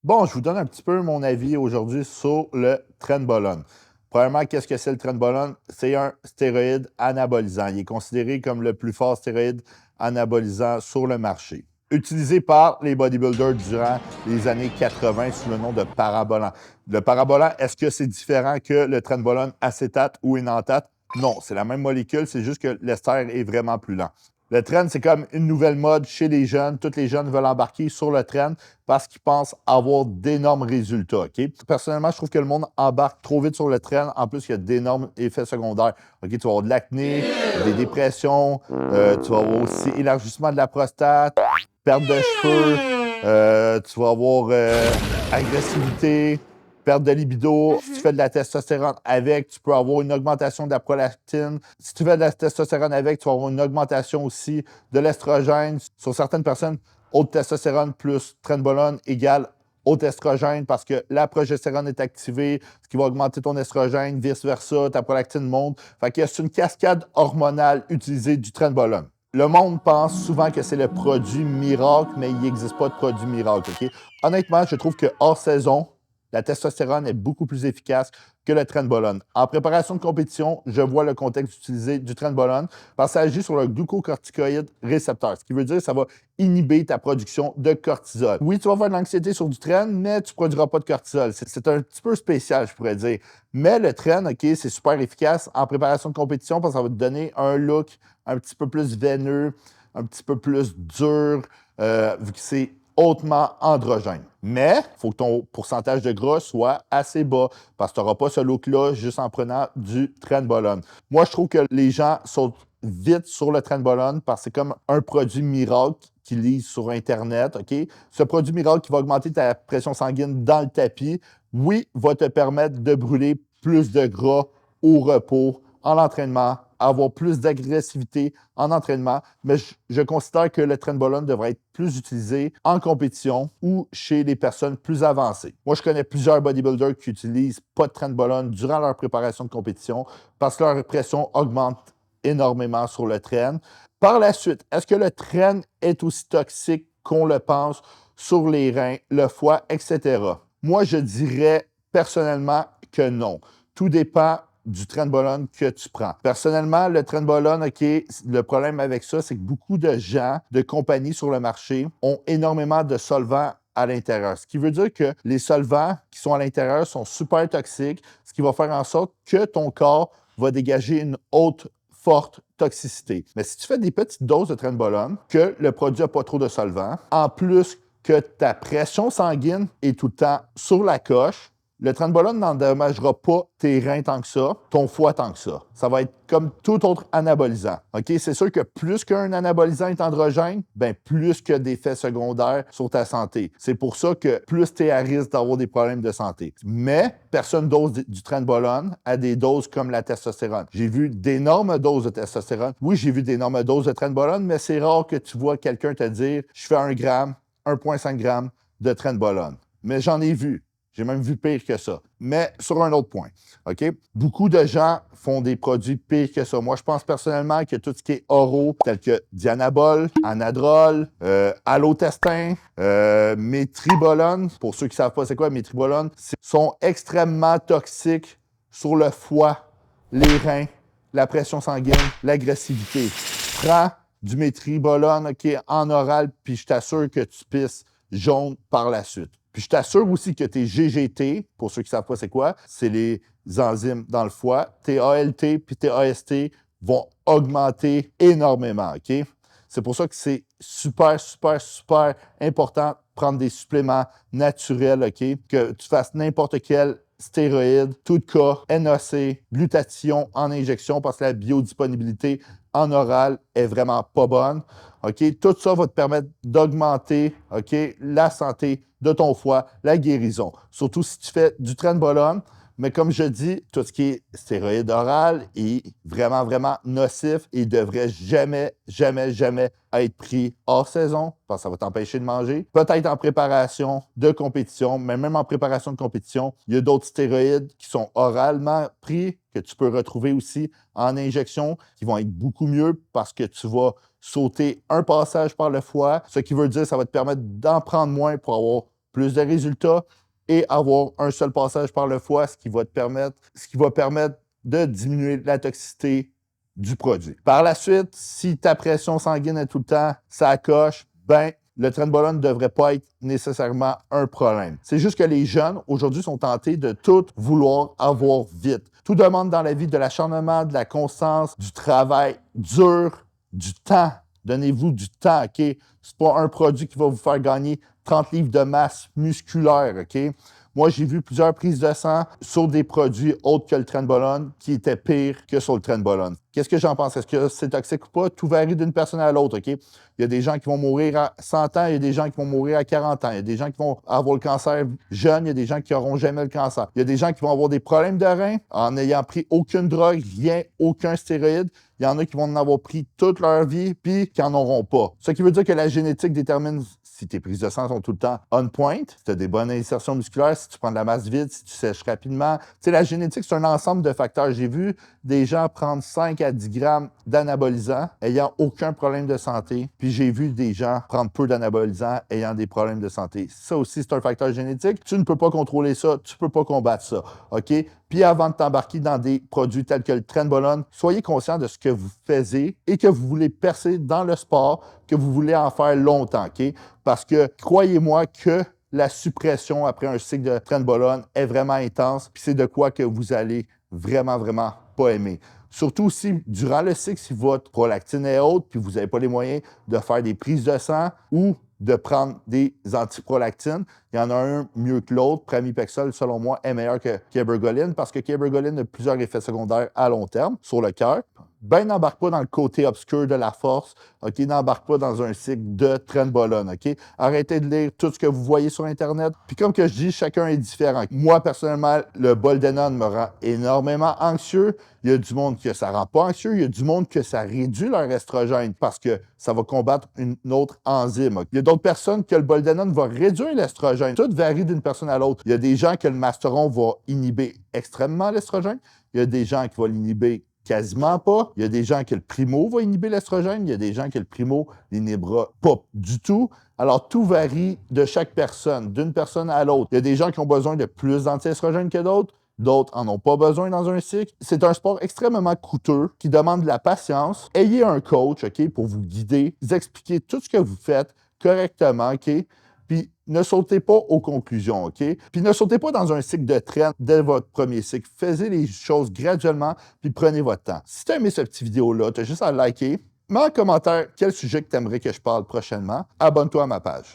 Bon, je vous donne un petit peu mon avis aujourd'hui sur le Trenbolone. Premièrement, qu'est-ce que c'est le Trenbolone? C'est un stéroïde anabolisant. Il est considéré comme le plus fort stéroïde anabolisant sur le marché. Utilisé par les bodybuilders durant les années 80 sous le nom de parabolan. Le parabolan, est-ce que c'est différent que le Trenbolone acétate ou énanthate? Non, c'est la même molécule, c'est juste que l'ester est vraiment plus lent. Le trend, c'est comme une nouvelle mode chez les jeunes. Tous les jeunes veulent embarquer sur le trend parce qu'ils pensent avoir d'énormes résultats. Okay? Personnellement, je trouve que le monde embarque trop vite sur le trend. En plus, il y a d'énormes effets secondaires. Okay? Tu vas avoir de l'acné, des dépressions, tu vas avoir aussi élargissement de la prostate, perte de cheveux, tu vas avoir agressivité, perte de libido. Si tu fais de la testostérone avec, tu peux avoir une augmentation de la prolactine. Si tu fais de la testostérone avec, tu vas avoir une augmentation aussi de l'estrogène. Sur certaines personnes, haute testostérone plus trenbolone égale haute estrogène parce que la progestérone est activée, ce qui va augmenter ton estrogène, vice-versa, ta prolactine monte. Fait que c'est une cascade hormonale utilisée du trenbolone. Le monde pense souvent que c'est le produit miracle, mais il n'existe pas de produit miracle. Okay? Honnêtement, je trouve que hors saison, la testostérone est beaucoup plus efficace que le trenbolone. En préparation de compétition, je vois le contexte d'utiliser du trenbolone parce que ça agit sur le glucocorticoïde récepteur, ce qui veut dire que ça va inhiber ta production de cortisol. Oui, tu vas avoir de l'anxiété sur du tren, mais tu ne produiras pas de cortisol. C'est un petit peu spécial, je pourrais dire. Mais le tren, OK, c'est super efficace en préparation de compétition parce que ça va te donner un look un petit peu plus veineux, un petit peu plus dur, vu que c'est hautement androgène. Mais il faut que ton pourcentage de gras soit assez bas parce que tu n'auras pas ce look-là juste en prenant du trenbolone. Moi, je trouve que les gens sautent vite sur le trenbolone parce que c'est comme un produit miracle qu'ils lisent sur Internet. OK? Ce produit miracle qui va augmenter ta pression sanguine dans le tapis, oui, va te permettre de brûler plus de gras au repos, en entraînement, avoir plus d'agressivité en entraînement, mais je considère que le trenbolone devrait être plus utilisé en compétition ou chez les personnes plus avancées. Moi, je connais plusieurs bodybuilders qui n'utilisent pas de trenbolone durant leur préparation de compétition parce que leur pression augmente énormément sur le tren. Par la suite, est-ce que le tren est aussi toxique qu'on le pense sur les reins, le foie, etc.? Moi, je dirais personnellement que non. Tout dépend du trenbolone que tu prends. Personnellement, le trenbolone, OK, le problème avec ça, c'est que beaucoup de gens, de compagnies sur le marché ont énormément de solvants à l'intérieur. Ce qui veut dire que les solvants qui sont à l'intérieur sont super toxiques, ce qui va faire en sorte que ton corps va dégager une haute forte toxicité. Mais si tu fais des petites doses de trenbolone, que le produit n'a pas trop de solvants, en plus que ta pression sanguine est tout le temps sur la coche, le trenbolone n'endommagera pas tes reins tant que ça, ton foie tant que ça. Ça va être comme tout autre anabolisant. OK? C'est sûr que plus qu'un anabolisant est androgène, ben plus que d'effets secondaires sur ta santé. C'est pour ça que plus tu es à risque d'avoir des problèmes de santé. Mais personne dose du trenbolone à des doses comme la testostérone. J'ai vu d'énormes doses de testostérone. Oui, j'ai vu d'énormes doses de trenbolone, mais c'est rare que tu vois quelqu'un te dire « je fais 1 gramme, 1,5 g de trenbolone ». Mais j'en ai vu. J'ai même vu pire que ça. Mais sur un autre point, OK? Beaucoup de gens font des produits pires que ça. Moi, je pense personnellement que tout ce qui est oraux, tel que Dianabol, Anadrol, Allotestin, Métribolone, pour ceux qui ne savent pas c'est quoi Métribolone, sont extrêmement toxiques sur le foie, les reins, la pression sanguine, l'agressivité. Prends du Métribolone, OK, en oral, puis je t'assure que tu pisses jaune par la suite. Puis je t'assure aussi que tes GGT, pour ceux qui ne savent pas c'est quoi, c'est les enzymes dans le foie, tes ALT puis tes AST vont augmenter énormément, OK? C'est pour ça que c'est super, super, super important de prendre des suppléments naturels, OK? Que tu fasses n'importe quel stéroïde, tout cas, NAC, glutathion en injection parce que la biodisponibilité en oral est vraiment pas bonne. OK? Tout ça va te permettre d'augmenter, OK, la santé de ton foie, la guérison. Surtout si tu fais du trenbolone. Mais comme je dis, tout ce qui est stéroïde oral est vraiment, vraiment nocif et ne devrait jamais, jamais, jamais être pris hors saison parce que ça va t'empêcher de manger. Peut-être en préparation de compétition, mais même en préparation de compétition, il y a d'autres stéroïdes qui sont oralement pris que tu peux retrouver aussi en injection qui vont être beaucoup mieux parce que tu vas sauter un passage par le foie, ce qui veut dire que ça va te permettre d'en prendre moins pour avoir plus de résultats et avoir un seul passage par le foie, ce qui va permettre de diminuer la toxicité du produit. Par la suite, si ta pression sanguine est tout le temps, ça coche, ben le Trenbolone ne devrait pas être nécessairement un problème. C'est juste que les jeunes, aujourd'hui, sont tentés de tout vouloir avoir vite. Tout demande dans la vie de l'acharnement, de la constance, du travail dur, du temps. Donnez-vous du temps, OK? C'est pas un produit qui va vous faire gagner 30 livres de masse musculaire, OK? Moi, j'ai vu plusieurs prises de sang sur des produits autres que le Trenbolone qui étaient pires que sur le Trenbolone. Qu'est-ce que j'en pense? Est-ce que c'est toxique ou pas? Tout varie d'une personne à l'autre, OK? Il y a des gens qui vont mourir à 100 ans, il y a des gens qui vont mourir à 40 ans, il y a des gens qui vont avoir le cancer jeune, il y a des gens qui n'auront jamais le cancer. Il y a des gens qui vont avoir des problèmes de rein en n'ayant pris aucune drogue, rien, aucun stéroïde. Il y en a qui vont en avoir pris toute leur vie, puis qui n'en auront pas. Ce qui veut dire que la génétique détermine si tes prises de sang sont tout le temps on point, si tu as des bonnes insertions musculaires, si tu prends de la masse vide, si tu sèches rapidement. Tu sais, la génétique, c'est un ensemble de facteurs. J'ai vu des gens prendre 5 à 10 grammes d'anabolisants ayant aucun problème de santé, puis j'ai vu des gens prendre peu d'anabolisants ayant des problèmes de santé. Ça aussi, c'est un facteur génétique. Tu ne peux pas contrôler ça, tu ne peux pas combattre ça, OK? Puis avant de t'embarquer dans des produits tels que le Trenbolone, soyez conscient de ce que vous faisiez et que vous voulez percer dans le sport, que vous voulez en faire longtemps, OK? Parce que croyez-moi que la suppression après un cycle de Trenbolone est vraiment intense, puis c'est de quoi que vous allez vraiment, vraiment pas aimer. Surtout si, durant le cycle, si votre prolactine est haute, puis vous n'avez pas les moyens de faire des prises de sang ou de prendre des antiprolactines. Il y en a un mieux que l'autre. Pramipexole, selon moi, est meilleur que Cabergoline parce que Cabergoline a plusieurs effets secondaires à long terme sur le cœur. Ben, n'embarque pas dans le côté obscur de la force, OK? N'embarque pas dans un cycle de Trenbolone, OK? Arrêtez de lire tout ce que vous voyez sur Internet. Puis comme que je dis, chacun est différent. Moi, personnellement, le Boldenone me rend énormément anxieux. Il y a du monde que ça rend pas anxieux. Il y a du monde que ça réduit leur estrogène parce que ça va combattre une autre enzyme. Il y a d'autres personnes que le Boldenone va réduire l'estrogène. Tout varie d'une personne à l'autre. Il y a des gens que le Masteron va inhiber extrêmement l'estrogène. Il y a des gens qui vont l'inhiber quasiment pas. Il y a des gens que le Primo va inhiber l'estrogène. Il y a des gens que le Primo l'inhibera pas du tout. Alors, tout varie de chaque personne, d'une personne à l'autre. Il y a des gens qui ont besoin de plus d'anti-estrogènes que d'autres. D'autres n'en ont pas besoin dans un cycle. C'est un sport extrêmement coûteux qui demande de la patience. Ayez un coach, OK, pour vous guider, vous expliquer tout ce que vous faites correctement, OK? Puis ne sautez pas aux conclusions, OK? Puis ne sautez pas dans un cycle de traîne dès votre premier cycle. Faites les choses graduellement, puis prenez votre temps. Si tu as aimé cette petite vidéo-là, tu as juste à liker. Mets en commentaire quel sujet que tu aimerais que je parle prochainement. Abonne-toi à ma page.